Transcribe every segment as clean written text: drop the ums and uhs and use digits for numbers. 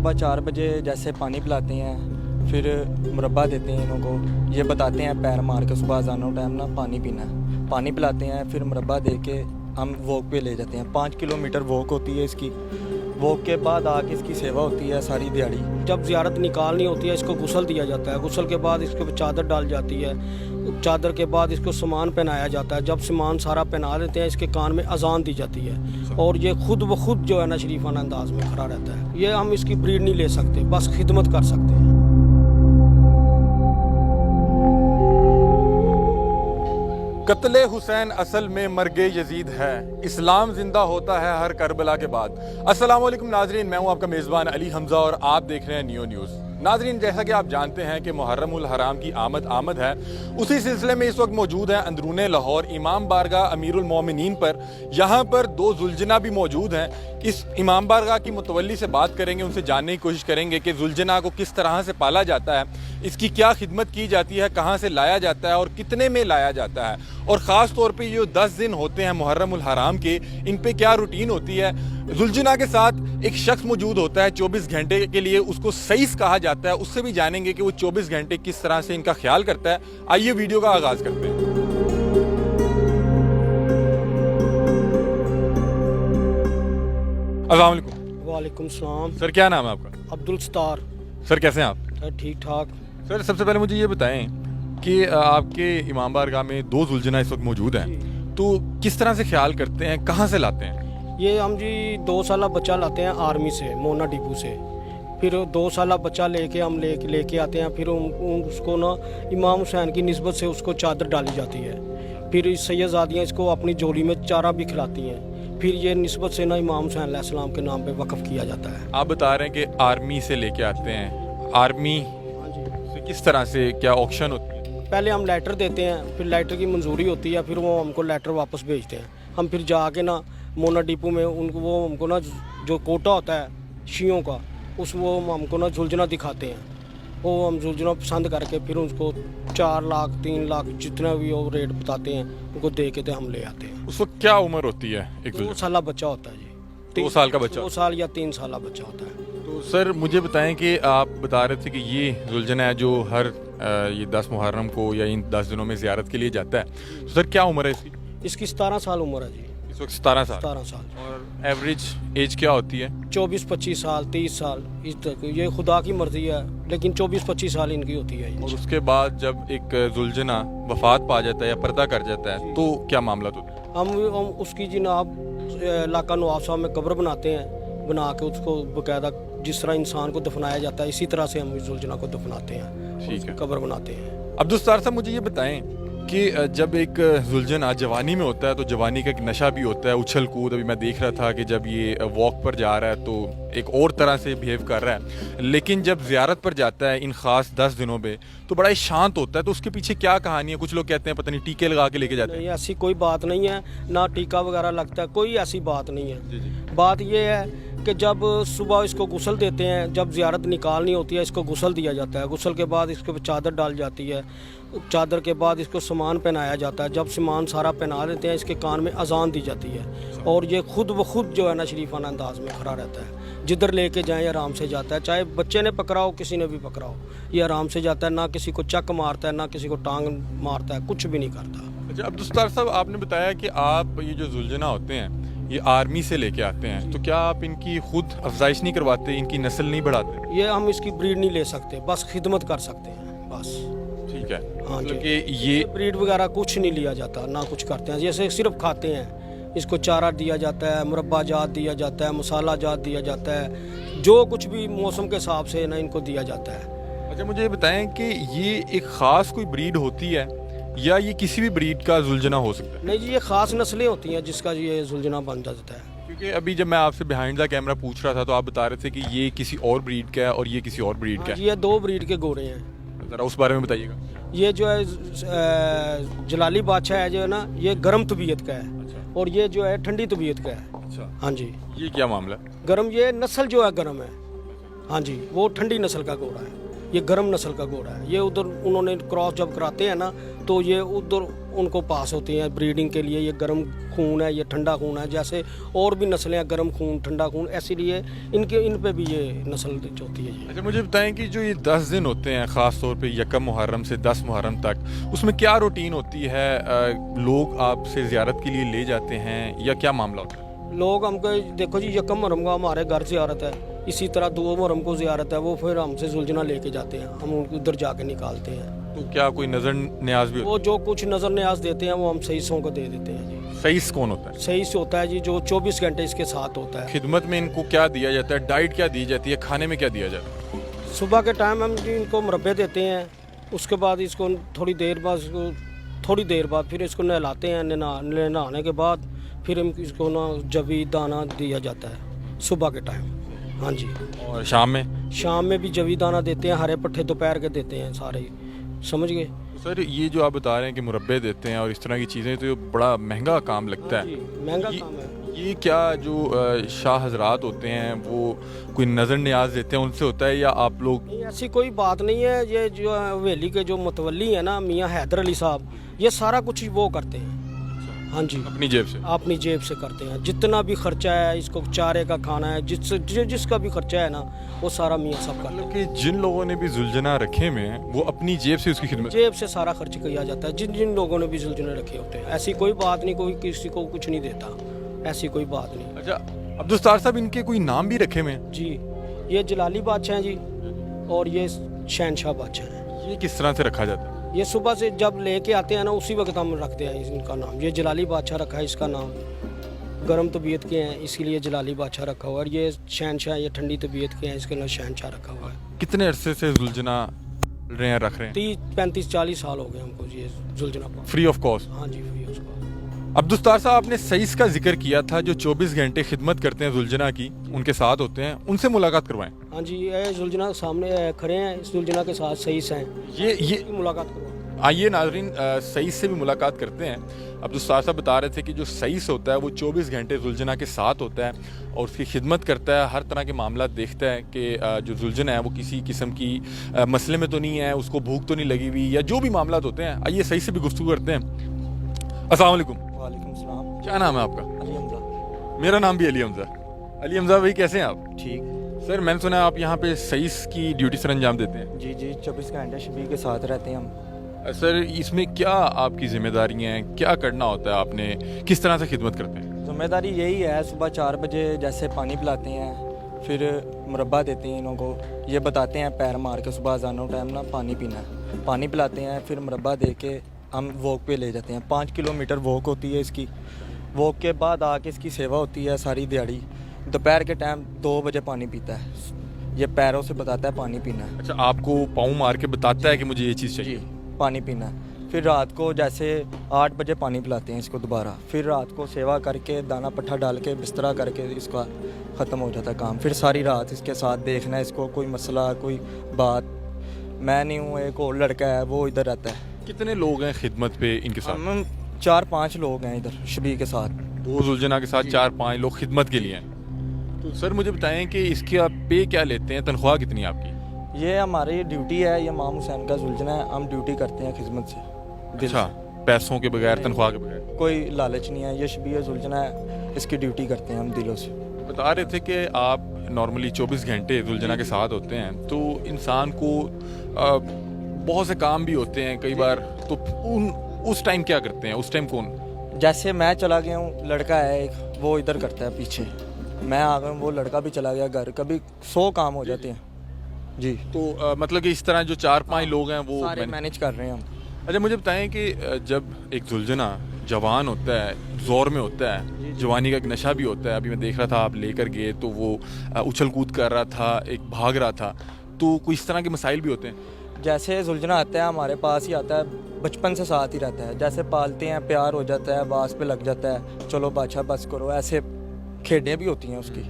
सुबह 4 बजे जैसे पानी पिलाते हैं, फिर मुरब्बा देते हैं इन्हों को। ये बताते हैं पैर मार के सुबह अज़ानों टाइम ना पानी पीना है, पानी पिलाते हैं, फिर मुरब्बा दे के हम वॉक पे ले जाते हैं। 5 किलोमीटर वॉक होती है इसकी। वॉक के बाद आके इसकी सेवा होती है सारी दिहाड़ी। जब ज़ियारत निकालनी होती है इसको गुस्ल दिया जाता है, गुस्ल के बाद इसके ऊपर चादर डाल जाती है, चादर के बाद इसको सामान पहनाया जाता है। जब सामान सारा पहना देते हैं इसके कान में अजान दी जाती है और ये खुद ब खुद जो है ना शरीफाना अंदाज में खड़ा रहता है। ये हम इसकी ब्रीड नहीं ले सकते, बस खिदमत कर सकते हैं। कत्ले हुसैन असल में मर्गे यजीद है, इस्लाम जिंदा होता है हर करबला के बाद। अस्सलाम वालेकुम नाजरीन, मैं हूं आपका मेज़बान अली हमज़ा और आप देख रहे हैं नियो न्यूज़। नाजरीन, जैसा कि आप जानते हैं कि मुहर्रमुल हराम की आमद है, उसी सिलसिले में इस वक्त मौजूद हैं अंदरूने लाहौर इमाम बारगाह अमीरुल मोमिनीन पर। यहाँ पर 2 जुलजना भी मौजूद हैं। इस इमाम बारगाह की मुतवल्ली से बात करेंगे, उनसे जानने की कोशिश करेंगे कि जुलजना को किस तरह से पाला जाता है, इसकी क्या खिदमत की जाती है, कहाँ से लाया जाता है और कितने में लाया जाता है, और ख़ास तौर पे ये 10 दिन होते हैं मुहर्रमुल हराम के, इन पे क्या रूटीन होती है। जुलजना के साथ एक शख्स मौजूद होता है 24 घंटे के लिए, उसको सईस कहा जाता है। उससे भी जानेंगे कि वो 24 घंटे किस तरह से इनका ख्याल करता है। आइए वीडियो का आगाज करते हैं। अस्सलाम वालेकुम। वालेकुम सलाम। सर, क्या नाम है आपका? अब्दुल सत्तार। सर, कैसे हैं आप? ठीक ठाक। सर, सबसे पहले मुझे ये बताएं कि आपके इमाम बारगाह में 2 जुलजना इस वक्त मौजूद हैं, तो किस तरह से ख्याल करते हैं, कहाँ से लाते हैं? ये हम जी 2 साल बच्चा लाते हैं आर्मी से, मोना डिपू से। फिर 2 साल बच्चा लेके हम लेके आते हैं। फिर उसको ना इमाम हुसैन की निस्बत से उसको चादर डाली जाती है। फिर सैयदजादियाँ इसको अपनी झोली में चारा भी खिलाती हैं। फिर ये निस्बत से ना इमाम हुसैन अलैहिस्सलाम के नाम पे वक़्फ़ किया जाता है। आप बता रहे हैं कि आर्मी से लेके आते हैं, आर्मी से किस तरह से, क्या ऑक्शन होती है? पहले हम लेटर देते हैं, फिर लेटर की मंजूरी होती है, फिर वो हमको लेटर वापस भेजते हैं। हम फिर जाके ना मोना डिपो में उनको वो हमको ना जो कोटा होता है शियों का, वो हमको ना जुलजना दिखाते हैं। वो हम जुलजना पसंद करके फिर उसको 4 लाख 3 लाख जितना भी वो रेट बताते हैं उनको दे के हम ले आते हैं। उस वक्त क्या उम्र होती है एक 2 साल बच्चा होता है जी। 2 साल का बच्चा? 2 साल या 3 साल बच्चा होता है। तो सर, मुझे बताएं कि आप बता रहे थे कि ये जुलजना है जो हर ये 10 मुहर्रम को या इन 10 दिनों में ज़ियारत के लिए जाता है। तो सर, क्या उम्र है इसकी? इसकी 17 साल उम्र है जी। इस वक्त 17 साल। 17 साल। और एवरेज एज क्या होती है? 24-25 साल, 30 साल, इस तक। ये खुदा की मर्जी है, लेकिन 24-25 साल इनकी होती है। और उसके बाद जब एक जुलजना वफात पा जाता है या पर्दा कर जाता है, तो क्या मामला होता है? हम उसकी जनाब इलाका नवाब साहब में कब्र बनाते हैं, बना के उसको बाकायदा जिस तरह इंसान को दफनाया जाता है इसी तरह से हम इस जुलजना को दफनाते हैं। ठीक है, कब्र बनाते हैं। अब्दुल सत्तार साहब, मुझे ये बताएं कि जब एक जुलजना जवानी में होता है तो जवानी का एक नशा भी होता है, उछल कूद। अभी मैं देख रहा था कि जब ये वॉक पर जा रहा है तो एक और तरह से बिहेव कर रहा है, लेकिन जब ज़ियारत पर जाता है इन ख़ास 10 दिनों में तो बड़ा ही शांत होता है। तो उसके पीछे क्या कहानी है? कुछ लोग कहते हैं पता नहीं टीके लगा के लेके जाते हैं। नहीं, ऐसी कोई बात नहीं है, ना टीका वगैरह लगता है, कोई ऐसी बात नहीं है। जी जी। बात ये है कि जब सुबह इसको गुस्ल देते हैं, जब ज़ियारत निकालनी होती है इसको गुस्ल दिया जाता है। गुस्ल के बाद इसके ऊपर चादर डाल जाती है, चादर के बाद इसको सामान पहनाया जाता है। जब सामान सारा पहना देते हैं इसके कान में अजान दी जाती है और ये खुद ब खुद जो है ना शरीफाना अंदाज में खड़ा रहता है। जिधर लेके जाएँ आराम से जाता है, चाहे बच्चे ने पकड़ाओ किसी ने भी पकड़ाओ, ये आराम से जाता है। ना किसी को चक मारता है, ना किसी को टांग मारता है, कुछ भी नहीं करता। अच्छा अब्दुल सत्तार साहब, आपने बताया कि आप ये जो जुलजना होते हैं ये आर्मी से लेके आते हैं, तो क्या आप इनकी खुद अफजाइश नहीं करवाते, इनकी नस्ल नहीं बढ़ाते? ये हम इसकी ब्रीड नहीं ले सकते, बस खिदमत कर सकते हैं बस। ठीक है, हाँ मतलब जी। कि ये ब्रीड वगैरह कुछ नहीं लिया जाता, ना कुछ करते हैं। जैसे सिर्फ खाते हैं, इसको चारा दिया जाता है, मुरब्बा जात दिया जाता है, मसाला जात दिया जाता है, जो कुछ भी मौसम के हिसाब से ना इनको दिया जाता है। अच्छा, मुझे ये बताएं कि ये एक ख़ास कोई ब्रीड होती है या ये किसी भी ब्रीड का जुलजना हो सकता है? नहीं जी, ये ख़ास नस्लें होती हैं जिसका ये जुलजना बन जाता है। क्योंकि अभी जब मैं आपसे बिहाइंड द कैमरा पूछ रहा था तो आप बता रहे थे कि ये किसी और ब्रीड का है और ये किसी और ब्रीड का है। ये 2 ब्रीड के घोड़े हैं। ज़रा उस बारे में बताइएगा। ये जो है जलाली बादशाह है जो है ना, ये गर्म तबीयत का है। अच्छा। और ये जो है ठंडी तबीयत का है। अच्छा, हाँ जी। ये क्या मामला है? गर्म, ये नस्ल जो है गर्म है। हाँ जी, वो ठंडी नस्ल का घोड़ा है। ये गर्म नस्ल का घोड़ा है। ये उधर उन्होंने क्रॉस जब कराते हैं ना तो ये उधर उनको पास होती हैं ब्रीडिंग के लिए। ये गर्म खून है, ये ठंडा खून है। जैसे और भी नस्लें हैं, गर्म खून, ठंडा खून, इसीलिए इन पे भी ये नस्ल होती है। अच्छा, मुझे बताएं कि जो ये 10 दिन होते हैं ख़ास तौर पे यकम मुहर्रम से 10 मुहर्रम तक, उसमें क्या रूटीन होती है? लोग आपसे ज़ियारत के लिए ले जाते हैं या क्या मामला होता है? लोग हमको देखो जी, यकम मुहर्रम का हमारे घर ज़ियारत है, इसी तरह 2 मुहर्रम को ज़ियारत है। वो फिर हमसे जुलझना लेके जाते हैं, हम उनको उधर जाके निकालते हैं। तो क्या कोई नज़र न्याज भी होता वो जो कुछ नज़र न्याज देते हैं वो हम सईसों को दे देते हैं जी। है? सईस कौन होता है? सईस होता है जी जो 24 घंटे इसके साथ होता है। खिदमत में इनको क्या दिया जाता है? डाइट क्या दी जाती है? खाने में क्या दिया जाता है? सुबह के टाइम हम जी इनको मुरब्बे देते हैं, उसके बाद इसको थोड़ी देर बाद फिर इसको नहलाते हैं। नहाने के बाद फिर हम इसको ना जवी दाना दिया जाता है सुबह के टाइम। हाँ जी। और शाम में भी जवी दाना देते हैं, हरे पट्ठे दोपहर के देते हैं सारे, समझ गए? सर ये जो आप बता रहे हैं कि मुरब्बे देते हैं और इस तरह की चीज़ें, तो ये बड़ा महंगा काम लगता जी, है। महंगा ये- काम है। ये क्या जो शाह हजरात होते हैं वो कोई नज़र न्याज देते हैं उनसे होता है या आप लोग? नहीं, ऐसी कोई बात नहीं है। ये जो हवेली के जो मुतवल्ली है ना मियाँ हैदर अली साहब, ये सारा कुछ वो करते हैं। हाँ जी, अपनी जेब से? अपनी जेब से करते हैं। जितना भी खर्चा है, इसको चारे का खाना है, जिसका भी खर्चा है ना वो सारा मियाँ साहब करते हैं। मतलब कि जिन लोगों ने भी जुलझना रखे में हैं, वो अपनी जेब से उसकी खिदमत? जेब से सारा खर्च किया जाता है। जिन जिन लोगों ने भी जुलझने रखे होते हैं, ऐसी कोई बात नहीं, कोई किसी को कुछ नहीं देता, ऐसी कोई बात नहीं। अच्छा, अब्दुल साहब इनके कोई नाम भी रखे हुए हैं? जी, ये जलाली बादशाह हैं जी और ये शहनशाह बादशाह हैं। ये किस तरह से रखा जाता है? ये सुबह से जब लेके आते हैं ना उसी वक्त हम रखते हैं इनका नाम। ये जलाली बादशाह रखा है इसका नाम, गर्म तबीयत के हैं इसीलिए जलाली बादशाह रखा हुआ है। और ये शहनशाह, ये ठंडी तबीयत के हैं, इसके नाम शहनशाह रखा हुआ है। कितने अरसे से जुलझना रख रहे हैं? 30-35-40 साल हो गए हमको ये जुलझना पर। Free of cost? हाँ जी, फ्री ऑफ कॉस्ट। अब्दुल साहब, आपने सईस का जिक्र किया था जो 24 घंटे खिदमत करते हैं जुलझना की, उनके साथ होते हैं, उनसे मुलाकात करवाएं। हाँ जी, ये जुलझना सामने खड़े हैं, इस जुलझना के साथ सईस हैं, ये मुलाकात करो। आइए नाजरीन, सईस से भी मुलाकात करते हैं। अब्दुल साहब बता रहे थे कि जो सईस होता है वो 24 घंटे जुलझना के साथ होता है और उसकी खिदमत करता है, हर तरह के मामला देखता है कि जो जुलझना है वो किसी किस्म की मसले में तो नहीं है, उसको भूख तो नहीं लगी हुई, या जो भी मामला होते हैं। आइए सईस से भी गुफ्तगू करते हैं। अस्सलाम वालेकुम। वालेकुम सलाम। क्या नाम है आपका? अली हमजा। मेरा नाम भी अली हमजा। अली हमजा भाई, कैसे हैं आप? ठीक। सर मैंने सुना है आप यहाँ पे सईस की ड्यूटी सर अंजाम देते हैं। जी जी, 24 घंटे शबी के साथ रहते हैं हम। सर इसमें क्या आपकी जिम्मेदारियाँ हैं, क्या करना होता है, आपने किस तरह से खिदमत करते हैं? जिम्मेदारी यही है, सुबह 4 बजे जैसे पानी पिलाते हैं, फिर मुरब्बा देते हैं इन्हों को। ये बताते हैं पैर मार के सुबह अज़ानों टाइम ना पानी पीना है। पानी पिलाते हैं, फिर मुरब्बा दे के हम वॉक पे ले जाते हैं। 5 किलोमीटर वॉक होती है इसकी। वॉक के बाद आके इसकी सेवा होती है सारी दिहाड़ी। दोपहर के टाइम 2 बजे पानी पीता है। ये पैरों से बताता है पानी पीना है। अच्छा, आपको पाँव मार के बताता है कि मुझे ये चीज़ चाहिए? जी, पानी पीना है। फिर रात को जैसे 8 बजे पानी पिलाते हैं इसको दोबारा। फिर रात को सेवा करके दाना पट्ठा डाल के बिस्तरा करके इसका ख़त्म हो जाता है काम। फिर सारी रात इसके साथ देखना है इसको, कोई मसला कोई बात। मैं नहीं हूँ, एक और लड़का है वो इधर रहता है। कितने लोग हैं खिदमत पे इनके साथ? हम 4-5 लोग हैं इधर शबी के साथ। 2 जुलझना के साथ 4-5 लोग खिदमत के लिए हैं। तो सर मुझे बताएं कि इसके आप पे क्या लेते हैं, तनख्वाह कितनी है आपकी? ये हमारी ड्यूटी है, ये इमाम हुसैन का जुलझना है, हम ड्यूटी करते हैं खिदमत से। दिल अच्छा, पैसों के बगैर, तनख्वाह के बगैर? से। कोई लालच नहीं है, ये शबी जुलझना है, इसकी ड्यूटी करते हैं हम दिलों से। बता रहे थे कि आप नॉर्मली 24 घंटे जुलझना के साथ होते हैं, तो इंसान को बहुत से काम भी होते हैं कई बार, तो उस टाइम क्या करते हैं? उस टाइम कौन? जैसे मैं चला गया हूँ, लड़का है एक, वो इधर करता है पीछे। मैं आ गया हूँ, वो लड़का भी चला गया घर। कभी 100 काम हो जाते हैं जी। तो मतलब कि इस तरह जो 4-5 लोग हैं वो सारे मैनेज कर रहे हैं हम। अच्छा, मुझे बताएं कि जब एक जुलझना जवान होता है, ज़ोर में होता है, जवानी का एक नशा भी होता है। अभी मैं देख रहा था आप लेकर गए तो वो उछल कूद कर रहा था, एक भाग रहा था, तो कोई इस तरह के मसाइल भी होते हैं? जैसे जुलझना आता है हमारे पास ही आता है, बचपन से साथ ही रहता है। जैसे पालते हैं, प्यार हो जाता है, बास पे लग जाता है, चलो बादशाह बस करो, ऐसे खेडें भी होती हैं उसकी।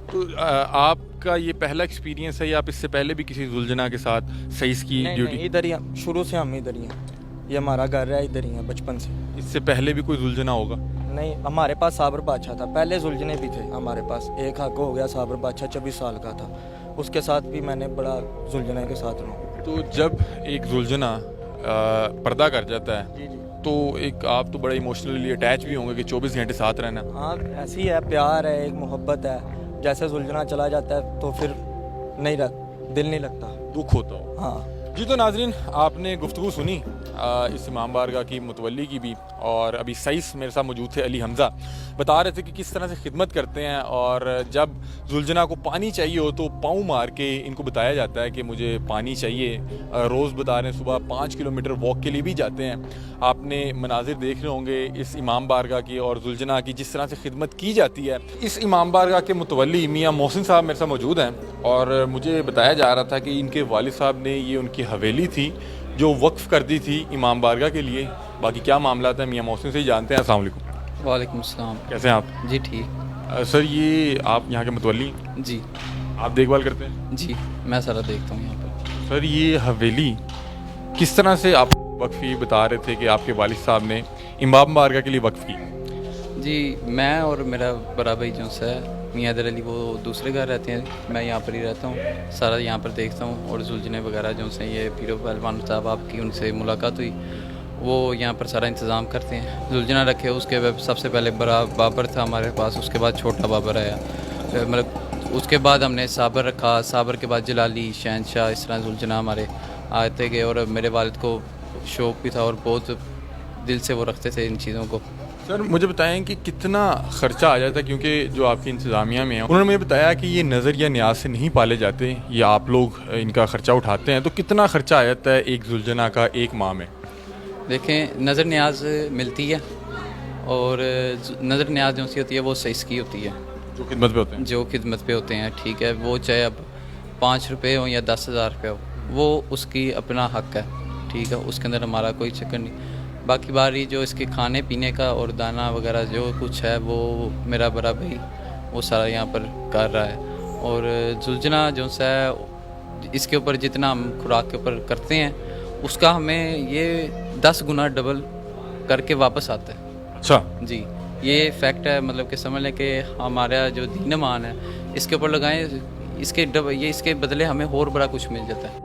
तो आपका ये पहला एक्सपीरियंस है या आप इससे पहले भी किसी जुलझना के साथ सईस की ड्यूटी? नहीं, इधर ही शुरू से हम इधर ही हैं। ये हमारा घर है, इधर ही है बचपन से। इससे पहले भी कोई जुलझना होगा? नहीं, हमारे पास साबर बादशाह था, पहले जुलझने भी थे हमारे पास। एक हक हो गया साबर बादशाह, 24 साल का था। उसके साथ भी मैंने बड़ा जुलझने के साथ रहा। तो जब एक जुलझना पर्दा कर जाता है जी जी। तो एक आप तो बड़ा इमोशनली अटैच भी होंगे कि 24 घंटे साथ रहना। हाँ ऐसी है, प्यार है, एक मोहब्बत है। जैसे सुलझना चला जाता है तो फिर नहीं दिल नहीं लगता, दुख होता हो। हाँ। जी तो नाजरीन, आपने गुफ्तगू सुनी इस इमाम बारगाह की मुतवल्ली की भी, और अभी सईस मेरे साथ मौजूद थे अली हमज़ा, बता रहे थे कि किस तरह से खिदमत करते हैं, और जब जुलझना को पानी चाहिए हो तो पाँव मार के इनको बताया जाता है कि मुझे पानी चाहिए। रोज़ बता रहे हैं सुबह 5 किलोमीटर वॉक के लिए भी जाते हैं। आपने मनाजिर देख रहे होंगे इस इमाम बारगाह की और जुलझना की, जिस तरह से खिदमत की जाती है। इस इमाम बारगाह के मुतवल्ली मियाँ मोहसिन साहब मेरे साथ मौजूद हैं, और मुझे बताया जा रहा था कि इनके वालिद साहब ने ये उनकी हवेली थी जो वक्फ़ कर दी थी इमाम बारगाह के लिए। बाकी क्या मामला था मियाँ मोहसिन से ही जानते हैं। अस्सलाम वालेकुम। वालेकुम अस्सलाम। कैसे हैं आप? जी ठीक। सर ये आप यहाँ के मुतवल्ली, जी आप देखभाल करते हैं? जी, मैं सारा देखता हूँ यहाँ पर। सर ये हवेली किस तरह से आप वक्फ़ी बता रहे थे कि आपके वालिद साहब ने इमाम बारगाह के लिए वक्फ़ की? जी मैं और मेरा बड़ा भाई जो है मियाँ हैदर अली, वो दूसरे घर रहते हैं, मैं यहाँ पर ही रहता हूँ, सारा यहाँ पर देखता हूँ। और जुलझने वगैरह जो से ये पीरो पहलवान साहब आपकी उनसे मुलाकात हुई, वो यहाँ पर सारा इंतज़ाम करते हैं। जुलझना रखे उसके बाद सबसे पहले बड़ा बाबर था हमारे पास, उसके बाद छोटा बाबर आया, मतलब उसके बाद हमने साबर रखा, साबर के बाद जलाली, शहनशाह, इस तरह जुलझना हमारे आते गए। और मेरे वालिद को शौक़ भी था और बहुत दिल से वो रखते थे इन चीज़ों को। सर मुझे बताएं कि कितना ख़र्चा आ जाता है, क्योंकि जो आपकी इंतज़ामिया में है उन्होंने मुझे बताया कि ये नज़र या न्याज से नहीं पाले जाते, ये आप लोग इनका ख़र्चा उठाते हैं। तो कितना ख़र्चा आ जाता है एक जुलझना का एक माह में? देखें, नज़र न्याज मिलती है, और नज़र न्याज जो सी होती है वो सईस की होती है, जो खिदमत पे होते हैं। जो खिदमत पे होते हैं, ठीक है, वो चाहे अब 5 रुपये हो या 10,000 रुपये हो, वो उसकी अपना हक़ है, ठीक है, उसके अंदर हमारा कोई चक्कर नहीं। बाकी बारी जो इसके खाने पीने का और दाना वगैरह जो कुछ है वो मेरा बड़ा भाई वो सारा यहाँ पर कर रहा है। और जुलझना जो है इसके ऊपर जितना हम खुराक के ऊपर करते हैं उसका हमें ये 10 गुना डबल करके वापस आता है। अच्छा जी, ये फैक्ट है, मतलब कि समझ लें कि हमारा जो दीन मान है इसके ऊपर लगाएं, इसके बदले हमें और बड़ा कुछ मिल जाता है।